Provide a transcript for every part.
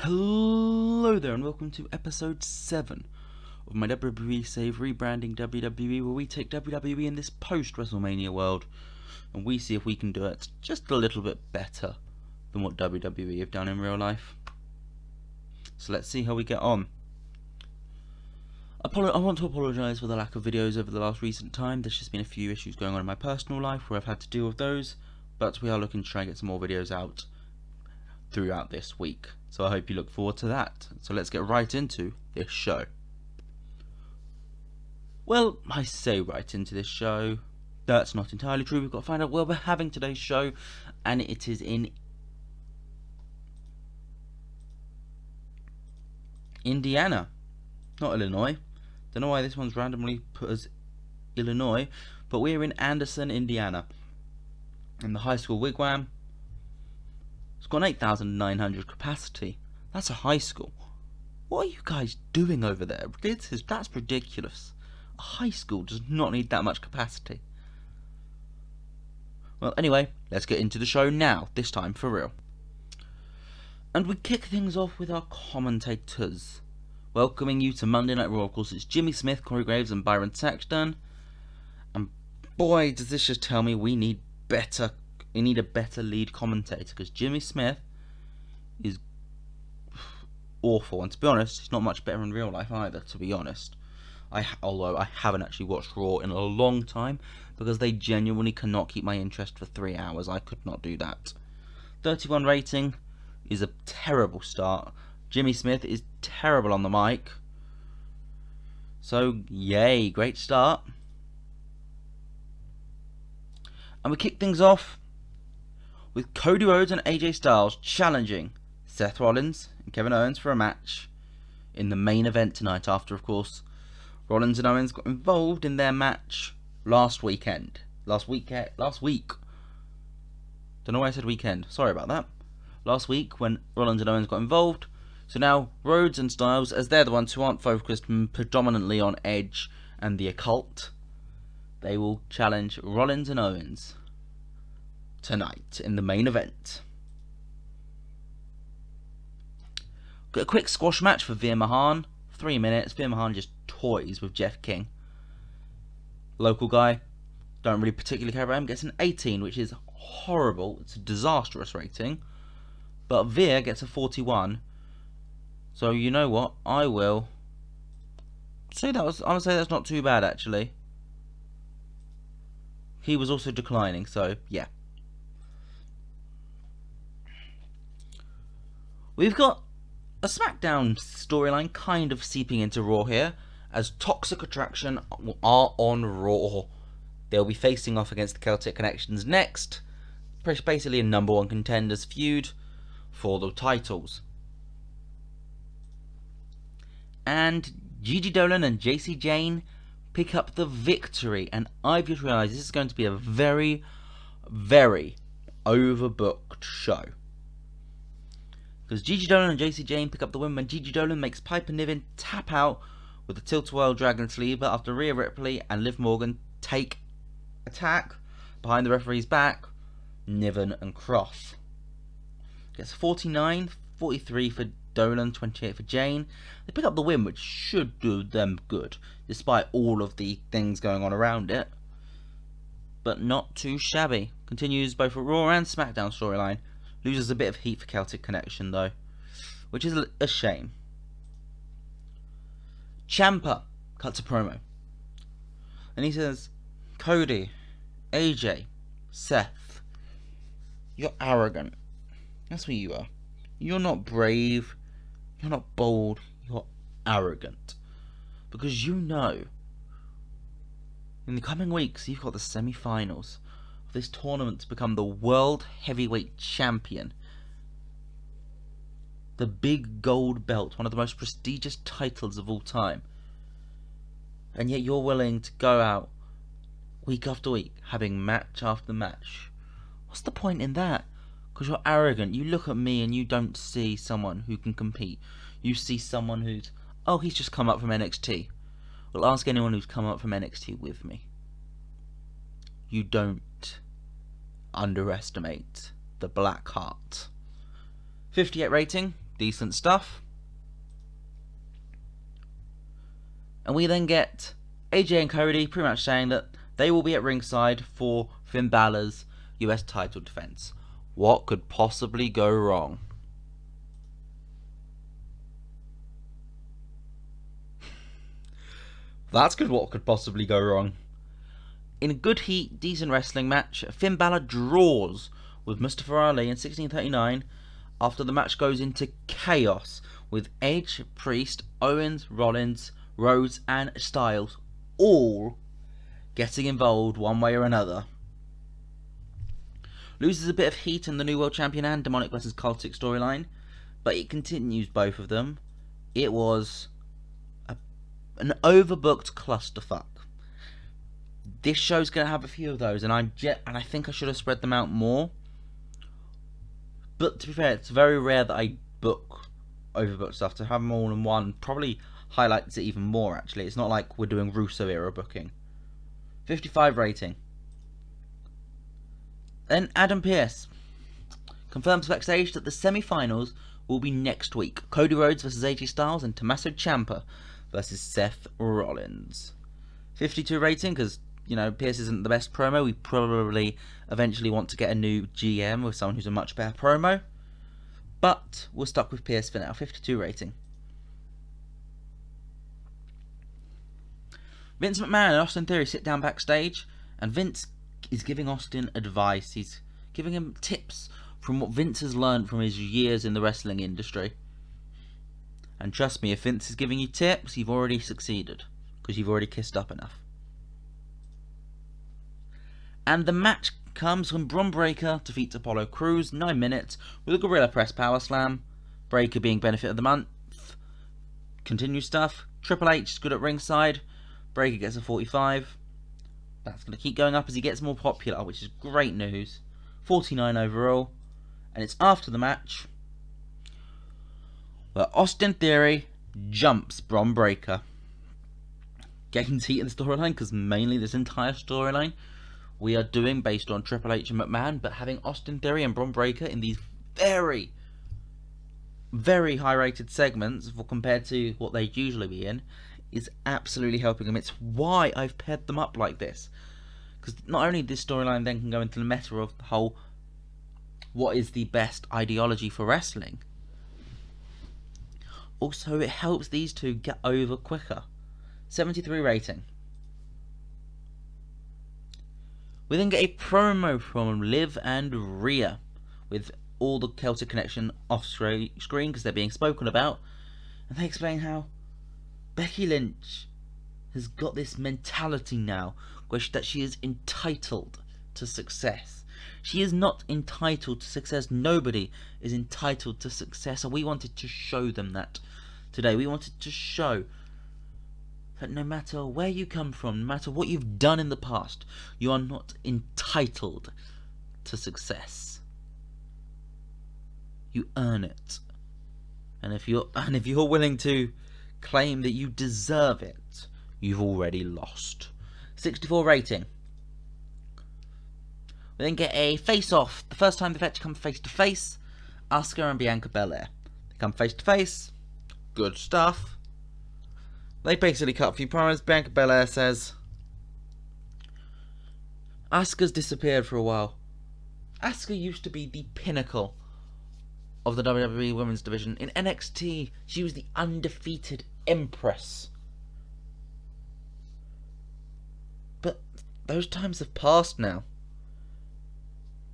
Hello there and welcome to episode 7 of my WWE Save Rebranding WWE, where we take WWE in this post-WrestleMania world and we see if we can do it just a little bit better than what WWE have done in real life. So let's see how we get on. I want to apologise for the lack of videos over the last recent time. There's just been a few issues going on in my personal life where I've had to deal with those, but we are looking to try and get some more videos out throughout this week. So I hope you look forward to that. So let's get right into this show. Well, I say right into this show. That's not entirely true. We've got to find out where we're having today's show, and it is in Indiana, not Illinois. Don't know why this one's randomly put as Illinois, but we're in Anderson, Indiana, in the high school wigwam. It's got an 8,900 capacity. That's a high school. What are you guys doing over there? That's ridiculous. A high school does not need that much capacity. Well, anyway, let's get into the show now, this time for real. And we kick things off with our commentators. Welcoming you to Monday Night Raw, of course, it's Jimmy Smith, Corey Graves and Byron Saxton. And boy, does this just tell me we need a better lead commentator, because Jimmy Smith is awful, and to be honest, he's not much better in real life either, to be honest. Although I haven't actually watched Raw in a long time, because they genuinely cannot keep my interest for 3 hours. I could not do that. 31 rating is a terrible start. Jimmy Smith is terrible on the mic. So, yay, great start. And we kick things off with Cody Rhodes and AJ Styles challenging Seth Rollins and Kevin Owens for a match in the main event tonight, after, of course, Rollins and Owens got involved in their match last week. Don't know why I said weekend. Sorry about that. Last week when Rollins and Owens got involved. So now Rhodes and Styles, as they're the ones who aren't focused predominantly on Edge and the Occult, they will challenge Rollins and Owens tonight in the main event. Got a quick squash match for Veer Mahaan. 3 minutes. Veer Mahaan just toys with Jeff King. Local guy. Don't really particularly care about him. Gets an 18, which is horrible. It's a disastrous rating. But Veer gets a 41. So you know what? I will say I'm gonna say that's not too bad, actually. He was also declining, so yeah. We've got a SmackDown storyline kind of seeping into Raw here, as Toxic Attraction are on Raw. They'll be facing off against the Celtic Connections next. Basically a number 1 contenders feud for the titles. And Gigi Dolan and JC Jane pick up the victory, and I've just realised this is going to be a very, very overbooked show. Because Gigi Dolan and JC Jane pick up the win when Gigi Dolan makes Piper Niven tap out with the Tilt-A-Whirl Dragon Sleeper after Rhea Ripley and Liv Morgan take attack behind the referee's back. Niven and Cross. Gets 49, 43 for Dolan, 28 for Jane. They pick up the win, which should do them good, despite all of the things going on around it. But not too shabby. Continues both a Raw and SmackDown storyline. Loses a bit of heat for Celtic Connection, though, which is a shame. Ciampa cuts a promo, and he says, Cody, AJ, Seth, you're arrogant. That's what you are. You're not brave, you're not bold, you're arrogant. Because you know, in the coming weeks, you've got the semi-finals of this tournament to become the World Heavyweight Champion. The big gold belt, one of the most prestigious titles of all time. And yet you're willing to go out week after week, having match after match. What's the point in that? Because you're arrogant. You look at me and you don't see someone who can compete. You see someone who's, oh, he's just come up from NXT. Well, ask anyone who's come up from NXT with me. You don't underestimate the Black Heart. 58 rating. Decent stuff. And we then get AJ and Cody pretty much saying that they will be at ringside for Finn Balor's US title defense. What could possibly go wrong? That's good. What could possibly go wrong? In a good heat, decent wrestling match, Finn Balor draws with Mustafa Ali in 1639 after the match goes into chaos with Edge, Priest, Owens, Rollins, Rhodes and Styles all getting involved one way or another. Loses a bit of heat in the New World Champion and Demonic vs. Cultic storyline, but it continues both of them. It was an overbooked clusterfuck. This show's going to have a few of those, and I think I should have spread them out more. But to be fair, it's very rare that I book overbooked stuff. To have them all in one probably highlights it even more, actually. It's not like we're doing Russo era booking. 55 rating. Then Adam Pearce confirms backstage that the semi-finals will be next week. Cody Rhodes vs. AJ Styles and Tommaso Ciampa versus Seth Rollins. 52 rating, because, you know, Pearce isn't the best promo. We probably eventually want to get a new GM with someone who's a much better promo. But we're stuck with Pearce for now. 52 rating. Vince McMahon and Austin Theory sit down backstage, and Vince is giving Austin advice. He's giving him tips from what Vince has learned from his years in the wrestling industry. And trust me, if Vince is giving you tips, you've already succeeded, because you've already kissed up enough. And the match comes when Bron Breakker defeats Apollo Crews 9 minutes with a Gorilla Press Power Slam. Breakker being Benefit of the Month. Continue stuff. Triple H is good at ringside. Breakker gets a 45. That's going to keep going up as he gets more popular, which is great news. 49 overall. And it's after the match where Austin Theory jumps Bron Breakker. Gains heat in the storyline, because mainly this entire storyline we are doing based on Triple H and McMahon, but having Austin Theory and Bron Breakker in these very, very high rated segments compared to what they'd usually be in is absolutely helping them. It's why I've paired them up like this, because not only this storyline then can go into the meta of the whole what is the best ideology for wrestling, also it helps these two get over quicker. 73 rating. We then get a promo from Liv and Rhea with all the Celtic Connection off screen because they're being spoken about, and they explain how Becky Lynch has got this mentality now that she is entitled to success. She is not entitled to success. Nobody is entitled to success, and we wanted to show them that today. We wanted to show that no matter where you come from, no matter what you've done in the past, you are not entitled to success. You earn it. And if you're willing to claim that you deserve it, you've already lost. 64 rating. We then get a face-off. The first time they've had to come face-to-face. Asuka and Bianca Belair. They come face-to-face. Good stuff. They basically cut a few promos. Bianca Belair says Asuka's disappeared for a while. Asuka used to be the pinnacle of the WWE Women's Division. In NXT, she was the undefeated Empress. But those times have passed now.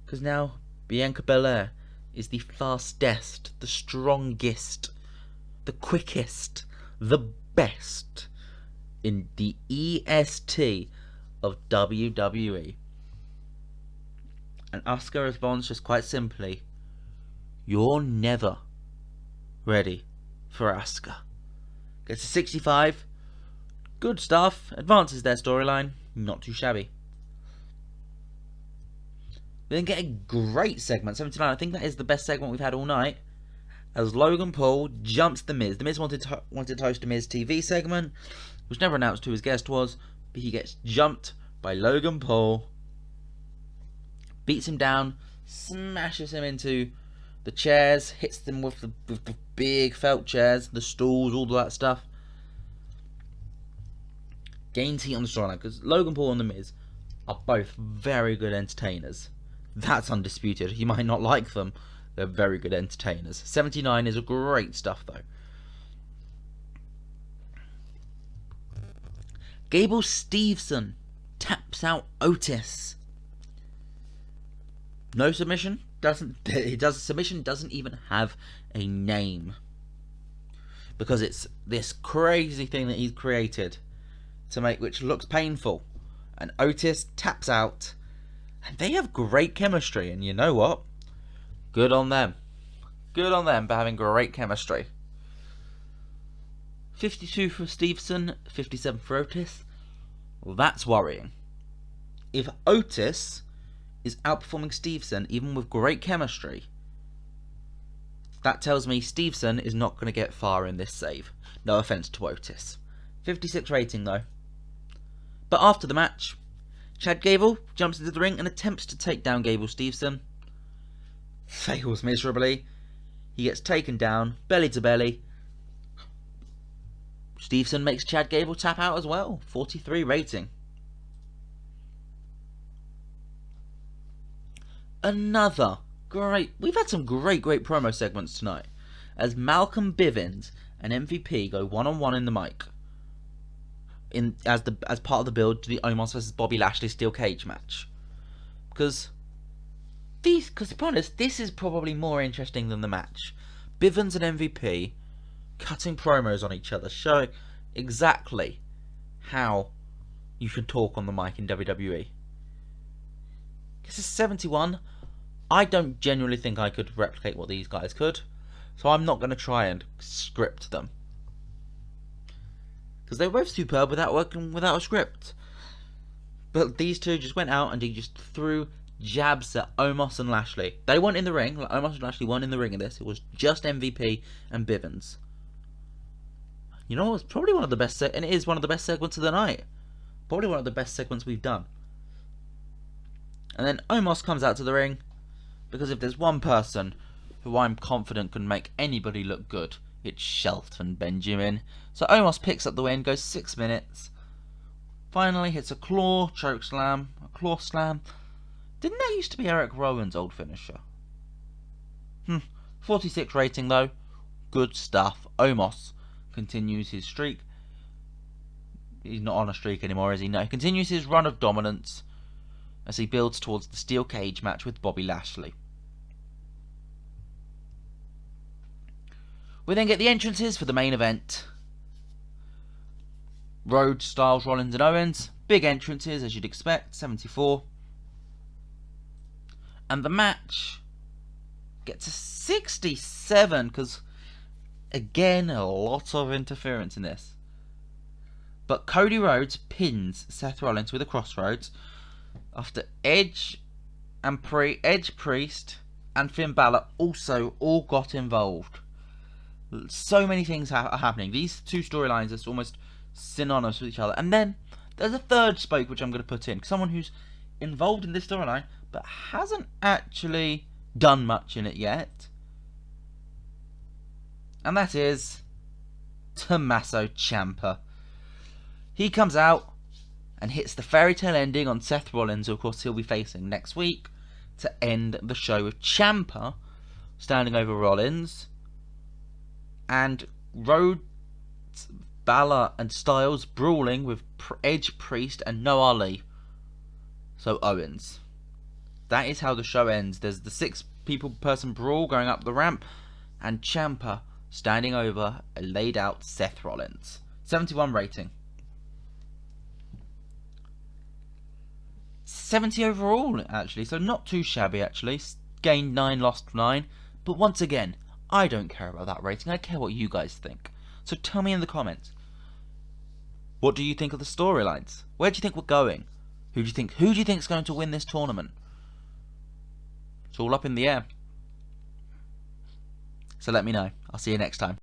Because now Bianca Belair is the fastest, the strongest, the quickest, the best in the EST of WWE. And Asuka responds just quite simply, "You're never ready for Asuka." Gets a 65. Good stuff. Advances their storyline. Not too shabby. We then get a great segment, 79. I think that is the best segment we've had all night, as Logan Paul jumps The Miz. The Miz wanted to host a Miz TV segment, which never announced who his guest was, but he gets jumped by Logan Paul, beats him down, smashes him into the chairs, hits them with the big felt chairs, the stools, all that stuff. Gains heat on the storyline, because Logan Paul and The Miz are both very good entertainers. That's undisputed. You might not like them, they're very good entertainers. 79 is a great stuff though. Gable Steveson taps out Otis. No submission. Submission doesn't even have a name, because it's this crazy thing that he's created to make, which looks painful. And Otis taps out, and they have great chemistry. And you know what? Good on them. Good on them for having great chemistry. 52 for Steveson, 57 for Otis. Well, that's worrying. If Otis is outperforming Steveson, even with great chemistry, that tells me Steveson is not going to get far in this save. No offense to Otis. 56 rating though. But after the match, Chad Gable jumps into the ring and attempts to take down Gable Steveson. Fails miserably. He gets taken down, belly to belly. Steveson makes Chad Gable tap out as well. 43 rating. Another great... We've had some great promo segments tonight, as Malcolm Bivens and MVP go one-on-one in the mic, as part of the build to the Omos vs Bobby Lashley steel cage match. Because to be honest, this is probably more interesting than the match. Bivens and MVP cutting promos on each other, showing exactly how you can talk on the mic in WWE. This is 71. I don't genuinely think I could replicate what these guys could, so I'm not going to try and script them, because they were both superb without a script. But these two just went out and he just threw jabs at Omos and Lashley. They weren't in the ring. Omos and Lashley weren't in the ring in this. It was just MVP and Bivens. You know, it's probably one of the best, and it is one of the best segments of the night. Probably one of the best segments we've done. And then Omos comes out to the ring, because if there's one person who I'm confident can make anybody look good, it's Shelton Benjamin. So Omos picks up the win, goes 6 minutes. Finally hits a claw slam. Didn't that used to be Eric Rowan's old finisher? 46 rating though. Good stuff. Omos continues his streak. He's not on a streak anymore, is he? No, he continues his run of dominance as he builds towards the steel cage match with Bobby Lashley. We then get the entrances for the main event. Rhodes, Styles, Rollins and Owens. Big entrances as you'd expect, 74. And the match gets a 67, because again, a lot of interference in this. But Cody Rhodes pins Seth Rollins with a crossroads after Edge, Priest and Finn Balor also all got involved. So many things are happening. These two storylines are almost synonymous with each other. And then there's a third spoke which I'm going to put in. Someone who's involved in this storyline but hasn't actually done much in it yet. And that is Tommaso Ciampa. He comes out and hits the fairy tale ending on Seth Rollins, who of course he'll be facing next week, to end the show with Ciampa standing over Rollins, and Rhodes, Balor and Styles brawling with Edge, Priest and No Ali. So Owens. That is how the show ends. There's the 6-person brawl going up the ramp, and Ciampa standing over a laid out Seth Rollins. 71 rating. 70 overall, actually, so not too shabby, actually. Gained 9, lost 9. But once again, I don't care about that rating. I care what you guys think. So tell me in the comments. What do you think of the storylines? Where do you think we're going? Who do you think is going to win this tournament? It's all up in the air. So let me know. I'll see you next time.